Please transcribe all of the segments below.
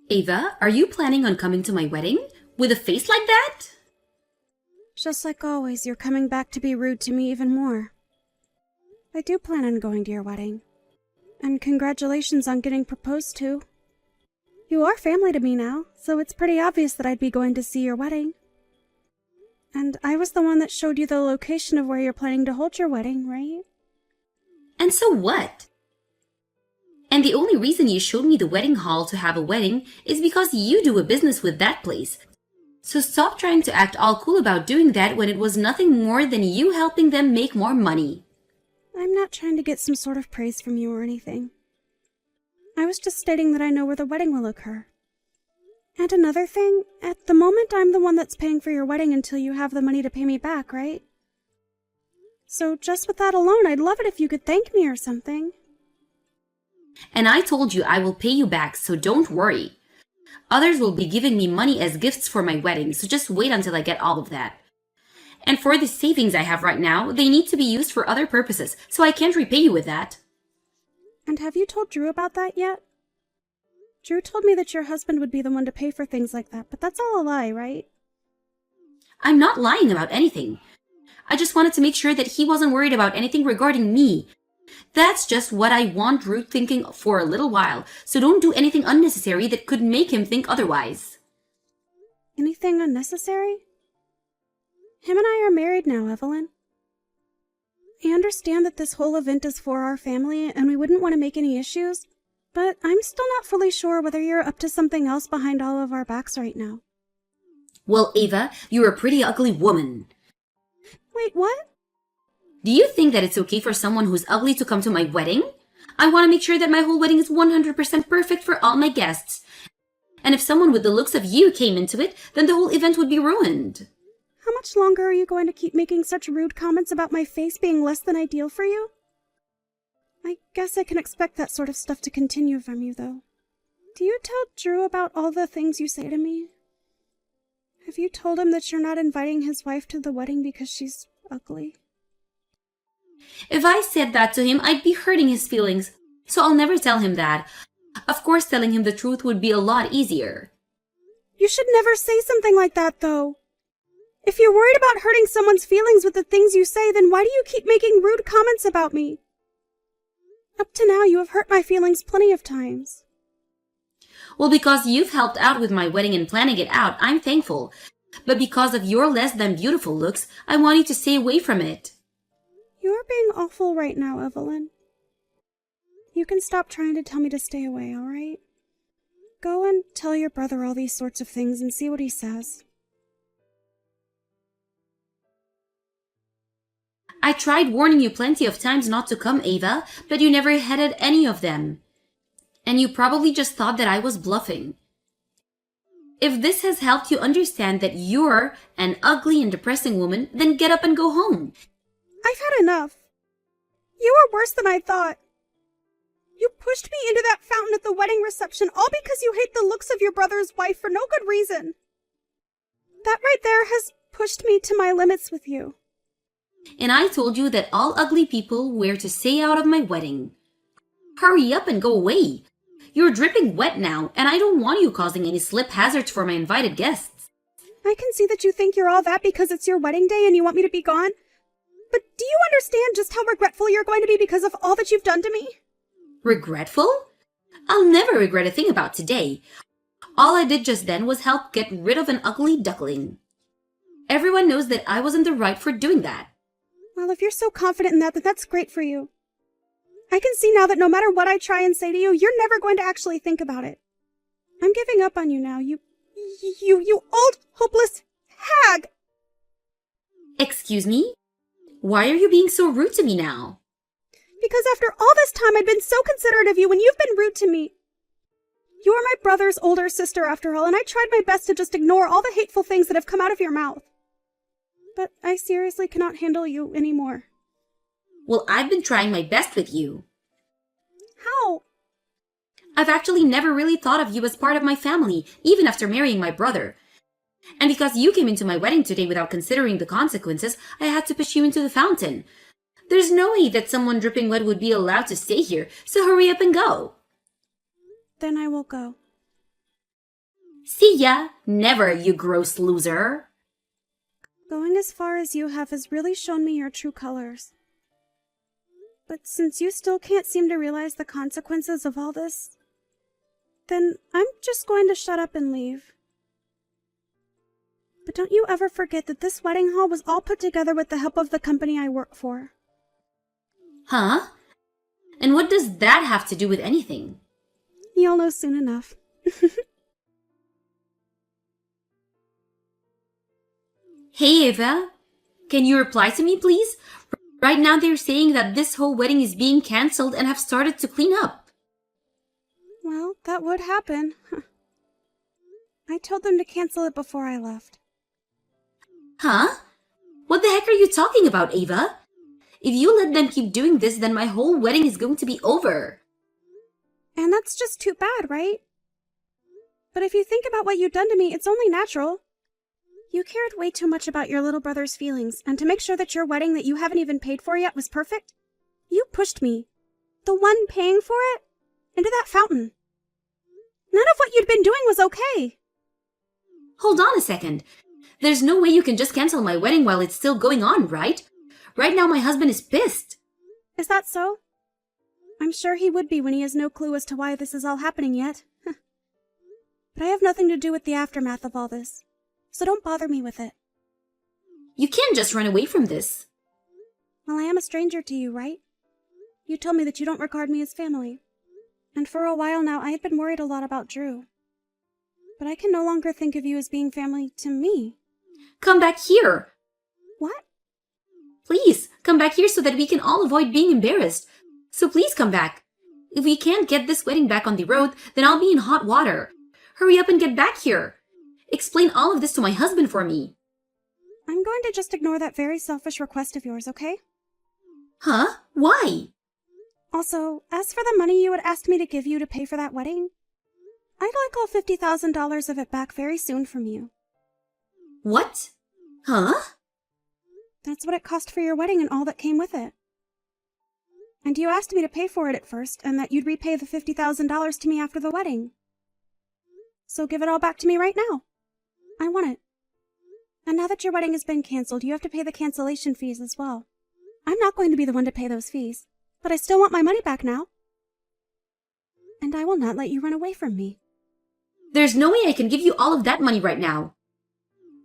Ava, are you planning on coming to my wedding? With a face like that? Just like always, you're coming back to be rude to me even more. I do plan on going to your wedding. And congratulations on getting proposed to. You are family to me now, so it's pretty obvious that I'd be going to see your wedding. And I was the one that showed you the location of where you're planning to hold your wedding, right? And so what? And the only reason you showed me the wedding hall to have a wedding is because you do a business with that place. So stop trying to act all cool about doing that when it was nothing more than you helping them make more money. I'm not trying to get some sort of praise from you or anything. I was just stating that I know where the wedding will occur. And another thing, at the moment I'm the one that's paying for your wedding until you have the money to pay me back, right? So just with that alone, I'd love it if you could thank me or something. And I told you I will pay you back, so don't worry. Others will be giving me money as gifts for my wedding, so just wait until I get all of that. And for the savings I have right now, they need to be used for other purposes, so I can't repay you with that. And have you told Drew about that yet? Drew told me that your husband would be the one to pay for things like that, but that's all a lie, right? I'm not lying about anything. I just wanted to make sure that he wasn't worried about anything regarding me. That's just what I want Drew thinking for a little while, so don't do anything unnecessary that could make him think otherwise. Anything unnecessary? Him and I are married now, Evelyn. I understand that this whole event is for our family and we wouldn't want to make any issues, but I'm still not fully sure whether you're up to something else behind all of our backs right now. Well, Ava, you're a pretty ugly woman. Wait, what? Do you think that it's okay for someone who's ugly to come to my wedding? I want to make sure that my whole wedding is 100% perfect for all my guests. And if someone with the looks of you came into it, then the whole event would be ruined. How much longer are you going to keep making such rude comments about my face being less than ideal for you? I guess I can expect that sort of stuff to continue from you, though. Do you tell Drew about all the things you say to me? Have you told him that you're not inviting his wife to the wedding because she's ugly? If I said that to him, I'd be hurting his feelings, so I'll never tell him that. Of course, telling him the truth would be a lot easier. You should never say something like that, though. If you're worried about hurting someone's feelings with the things you say, then why do you keep making rude comments about me? Up to now, you have hurt my feelings plenty of times. Well, because you've helped out with my wedding and planning it out, I'm thankful. But because of your less than beautiful looks, I want you to stay away from it. You're being awful right now, Evelyn. You can stop trying to tell me to stay away, all right? Go and tell your brother all these sorts of things and see what he says. I tried warning you plenty of times not to come, Ava, but you never heeded any of them. And you probably just thought that I was bluffing. If this has helped you understand that you're an ugly and depressing woman, then get up and go home. I've had enough. You are worse than I thought. You pushed me into that fountain at the wedding reception all because you hate the looks of your brother's wife for no good reason. That right there has pushed me to my limits with you. And I told you that all ugly people were to stay out of my wedding. Hurry up and go away. You're dripping wet now, and I don't want you causing any slip hazards for my invited guests. I can see that you think you're all that because it's your wedding day and you want me to be gone. But do you understand just how regretful you're going to be because of all that you've done to me? Regretful? I'll never regret a thing about today. All I did just then was help get rid of an ugly duckling. Everyone knows that I was in the right for doing that. Well, if you're so confident in that, then that's great for you. I can see now that no matter what I try and say to you, you're never going to actually think about it. I'm giving up on you now, you old, hopeless hag! Excuse me? Why are you being so rude to me now? Because after all this time I've been so considerate of you when you've been rude to me. You are my brother's older sister after all, and I tried my best to just ignore all the hateful things that have come out of your mouth. But I seriously cannot handle you anymore. Well, I've been trying my best with you. How? I've actually never really thought of you as part of my family, even after marrying my brother. And because you came into my wedding today without considering the consequences, I had to push you into the fountain. There's no way that someone dripping wet would be allowed to stay here, so hurry up and go. Then I will go. See ya! Never, you gross loser! Going as far as you have has really shown me your true colors. But since you still can't seem to realize the consequences of all this, then I'm just going to shut up and leave. But don't you ever forget that this wedding hall was all put together with the help of the company I work for. Huh? And what does that have to do with anything? You'll know soon enough. Hey, Ava. Can you reply to me, please? Right now they're saying that this whole wedding is being cancelled and have started to clean up. Well, that would happen. I told them to cancel it before I left. Huh? What the heck are you talking about, Ava? If you let them keep doing this, then my whole wedding is going to be over. And that's just too bad, right? But if you think about what you've done to me, it's only natural. You cared way too much about your little brother's feelings, and to make sure that your wedding that you haven't even paid for yet was perfect, you pushed me, the one paying for it, into that fountain. None of what you'd been doing was okay. Hold on a second. There's no way you can just cancel my wedding while it's still going on, right? Right now my husband is pissed. Is that so? I'm sure he would be when he has no clue as to why this is all happening yet. But I have nothing to do with the aftermath of all this, so don't bother me with it. You can't just run away from this. Well, I am a stranger to you, right? You told me that you don't regard me as family. And for a while now, I had been worried a lot about Drew. But I can no longer think of you as being family to me. Come back here. What? Please, come back here so that we can all avoid being embarrassed. So please come back. If we can't get this wedding back on the road, then I'll be in hot water. Hurry up and get back here. Explain all of this to my husband for me. I'm going to just ignore that very selfish request of yours, okay? Huh? Why? Also, as for the money you had asked me to give you to pay for that wedding, I'd like all $50,000 of it back very soon from you. What? Huh? That's what it cost for your wedding and all that came with it. And you asked me to pay for it at first, and that you'd repay the $50,000 to me after the wedding. So give it all back to me right now. I want it. And now that your wedding has been canceled, you have to pay the cancellation fees as well. I'm not going to be the one to pay those fees, but I still want my money back now. And I will not let you run away from me. There's no way I can give you all of that money right now.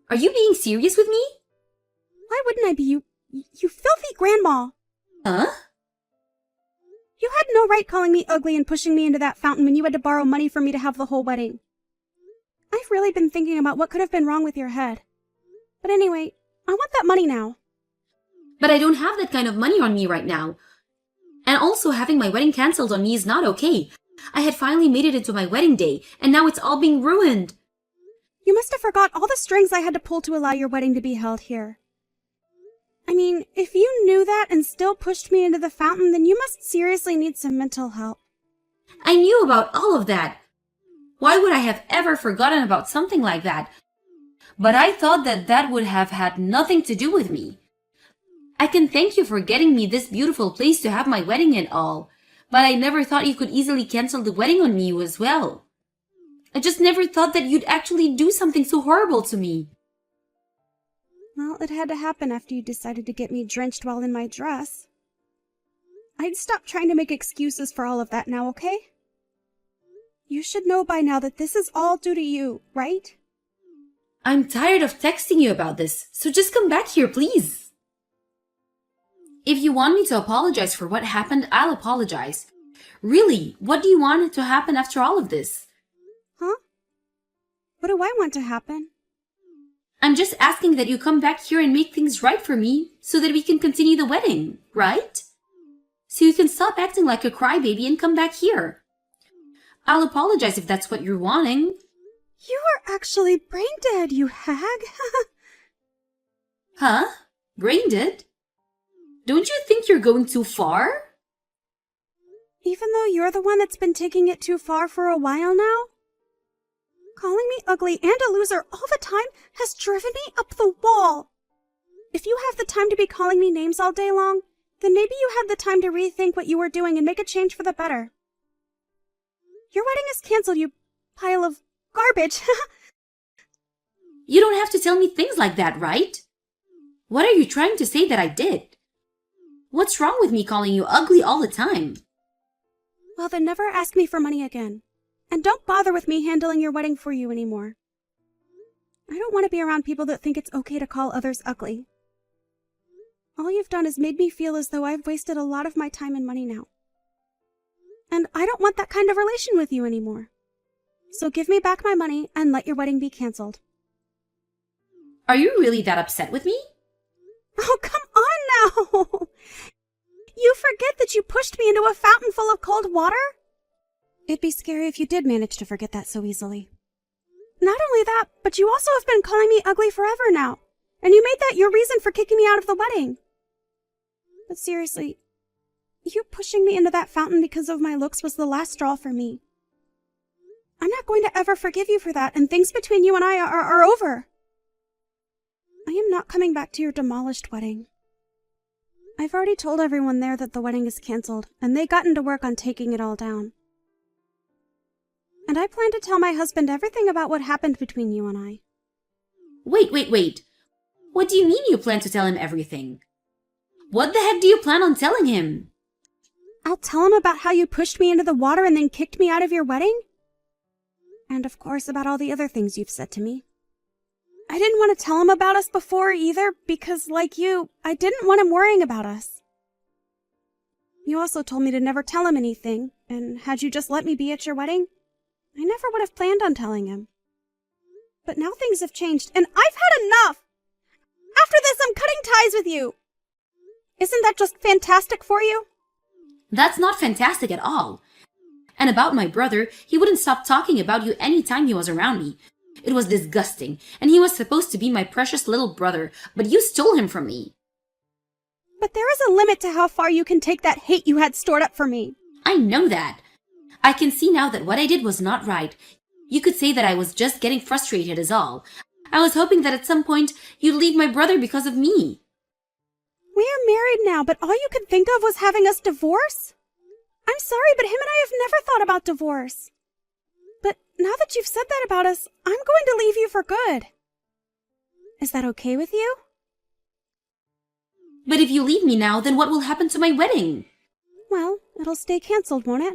Are you being serious with me? Why wouldn't I be, you filthy grandma? Huh? You had no right calling me ugly and pushing me into that fountain when you had to borrow money from me to have the whole wedding. I've really been thinking about what could have been wrong with your head. But anyway, I want that money now. But I don't have that kind of money on me right now. And also having my wedding cancelled on me is not okay. I had finally made it into my wedding day, and now it's all being ruined. You must have forgot all the strings I had to pull to allow your wedding to be held here. I mean, if you knew that and still pushed me into the fountain, then you must seriously need some mental help. I knew about all of that. Why would I have ever forgotten about something like that? But I thought that that would have had nothing to do with me. I can thank you for getting me this beautiful place to have my wedding and all, but I never thought you could easily cancel the wedding on me as well. I just never thought that you'd actually do something so horrible to me. Well, it had to happen after you decided to get me drenched while in my dress. I'd stop trying to make excuses for all of that now, okay? You should know by now that this is all due to you, right? I'm tired of texting you about this, so just come back here, please. If you want me to apologize for what happened, I'll apologize. Really, what do you want to happen after all of this? Huh? What do I want to happen? I'm just asking that you come back here and make things right for me so that we can continue the wedding, right? So you can stop acting like a crybaby and come back here. I'll apologize if that's what you're wanting. You are actually brain dead, you hag. Huh? Brain dead? Don't you think you're going too far? Even though you're the one that's been taking it too far for a while now? Calling me ugly and a loser all the time has driven me up the wall. If you have the time to be calling me names all day long, then maybe you had the time to rethink what you were doing and make a change for the better. Your wedding is canceled, you pile of garbage. You don't have to tell me things like that, right? What are you trying to say that I did? What's wrong with me calling you ugly all the time? Well, then never ask me for money again. And don't bother with me handling your wedding for you anymore. I don't want to be around people that think it's okay to call others ugly. All you've done is made me feel as though I've wasted a lot of my time and money now. And I don't want that kind of relation with you anymore. So give me back my money and let your wedding be canceled. Are you really that upset with me? Oh, come on now! You forget that you pushed me into a fountain full of cold water? It'd be scary if you did manage to forget that so easily. Not only that, but you also have been calling me ugly forever now. And you made that your reason for kicking me out of the wedding. But seriously, you pushing me into that fountain because of my looks was the last straw for me. I'm not going to ever forgive you for that, and things between you and I are over. I am not coming back to your demolished wedding. I've already told everyone there that the wedding is canceled, and they gotten to work on taking it all down. And I plan to tell my husband everything about what happened between you and I. Wait. What do you mean you plan to tell him everything? What the heck do you plan on telling him? I'll tell him about how you pushed me into the water and then kicked me out of your wedding. And of course about all the other things you've said to me. I didn't want to tell him about us before either because, like you, I didn't want him worrying about us. You also told me to never tell him anything, and had you just let me be at your wedding, I never would have planned on telling him. But now things have changed, and I've had enough! After this, I'm cutting ties with you! Isn't that just fantastic for you? That's not fantastic at all. And about my brother, he wouldn't stop talking about you any time he was around me. It was disgusting, and he was supposed to be my precious little brother, but you stole him from me. But there is a limit to how far you can take that hate you had stored up for me. I know that. I can see now that what I did was not right. You could say that I was just getting frustrated is all. I was hoping that at some point you'd leave my brother because of me. We are married now, but all you could think of was having us divorce? I'm sorry, but him and I have never thought about divorce. But now that you've said that about us, I'm going to leave you for good. Is that okay with you? But if you leave me now, then what will happen to my wedding? Well, it'll stay canceled, won't it?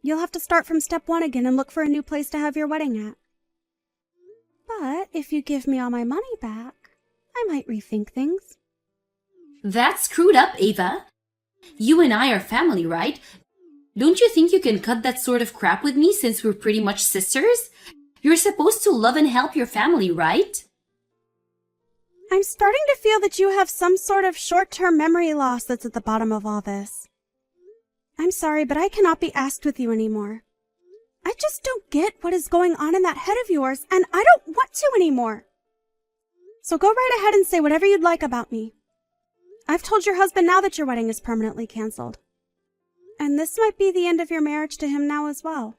You'll have to start from step one again and look for a new place to have your wedding at. But if you give me all my money back, I might rethink things. That's screwed up, Ava. You and I are family, right? Don't you think you can cut that sort of crap with me since we're pretty much sisters? You're supposed to love and help your family, right? I'm starting to feel that you have some sort of short-term memory loss that's at the bottom of all this. I'm sorry, but I cannot be asked with you anymore. I just don't get what is going on in that head of yours, and I don't want to anymore. So go right ahead and say whatever you'd like about me. I've told your husband now that your wedding is permanently canceled. And this might be the end of your marriage to him now as well.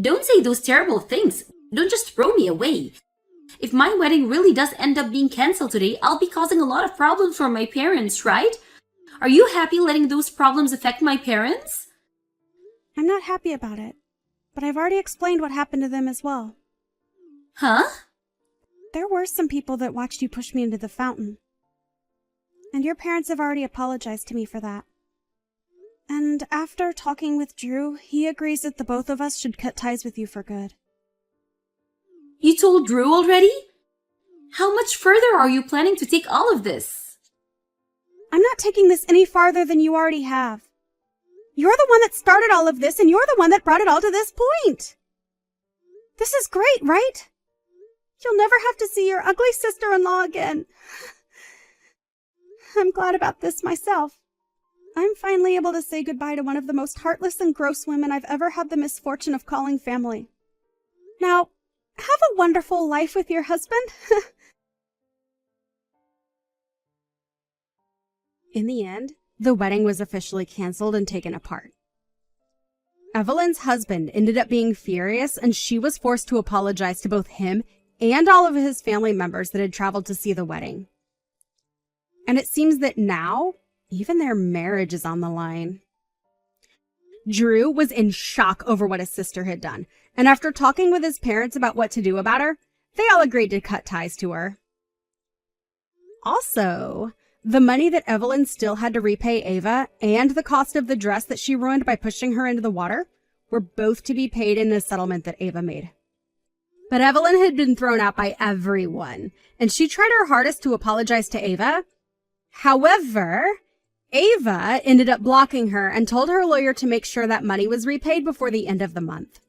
Don't say those terrible things. Don't just throw me away. If my wedding really does end up being canceled today, I'll be causing a lot of problems for my parents, right? Are you happy letting those problems affect my parents? I'm not happy about it, but I've already explained what happened to them as well. Huh? There were some people that watched you push me into the fountain. And your parents have already apologized to me for that. And after talking with Drew, he agrees that the both of us should cut ties with you for good. You told Drew already? How much further are you planning to take all of this? I'm not taking this any farther than you already have. You're the one that started all of this, and you're the one that brought it all to this point. This is great, right? You'll never have to see your ugly sister-in-law again. I'm glad about this myself. I'm finally able to say goodbye to one of the most heartless and gross women I've ever had the misfortune of calling family. Now, have a wonderful life with your husband. In the end, the wedding was officially canceled and taken apart. Evelyn's husband ended up being furious, and she was forced to apologize to both him and all of his family members that had traveled to see the wedding. And it seems that now, even their marriage is on the line. Drew was in shock over what his sister had done, and after talking with his parents about what to do about her, they all agreed to cut ties to her. Also, the money that Evelyn still had to repay Ava and the cost of the dress that she ruined by pushing her into the water were both to be paid in the settlement that Ava made. But Evelyn had been thrown out by everyone, and she tried her hardest to apologize to Ava. However, Ava ended up blocking her and told her lawyer to make sure that money was repaid before the end of the month.